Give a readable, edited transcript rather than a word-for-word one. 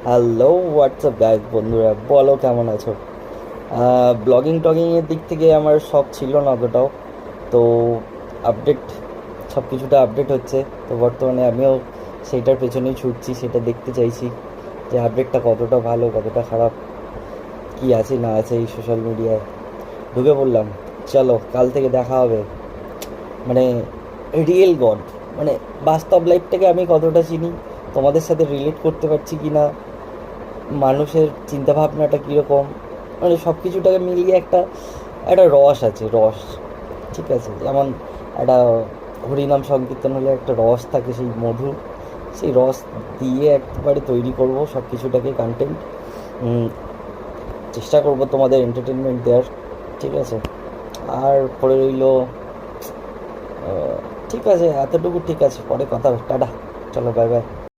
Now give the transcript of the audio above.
Hello, WhatsApp guys, বন্ধুরা বলো কেমন আছো? ব্লগিং টগিংয়ের দিক থেকে আমার শখ ছিল না অতটাও। তো আপডেট, সব কিছুটা আপডেট হচ্ছে। তো বর্তমানে আমিও সেইটার পেছনেই ছুটছি, সেটা দেখতে চাইছি যে আপডেটটা কতটা ভালো কতটা খারাপ, কি আছে না আছে এই সোশ্যাল মিডিয়ায়। ঢুকে পড়লাম, চলো কাল থেকে দেখা হবে। মানে রিয়েল গড, মানে বাস্তব লাইফটাকে আমি কতটা চিনি, তোমাদের সাথে রিলেট করতে পারছি কি না, মানুষের চিন্তাভাবনাটা কীরকম, মানে সব কিছুটাকে মিলিয়ে একটা একটা রস আছে, রস। ঠিক আছে, যেমন একটা হরিনাম সংকীর্তন হলে একটা রস থাকে, সেই মধু, সেই রস দিয়ে একবারে তৈরি করব সব কিছুটাকে কন্টেন্ট। চেষ্টা করব তোমাদের এন্টারটেনমেন্ট দেওয়ার। ঠিক আছে, আর পরে রইল, ঠিক আছে, এতটুকু ঠিক আছে, পরে কথা হবে, টাটা, চলো বাই বাই।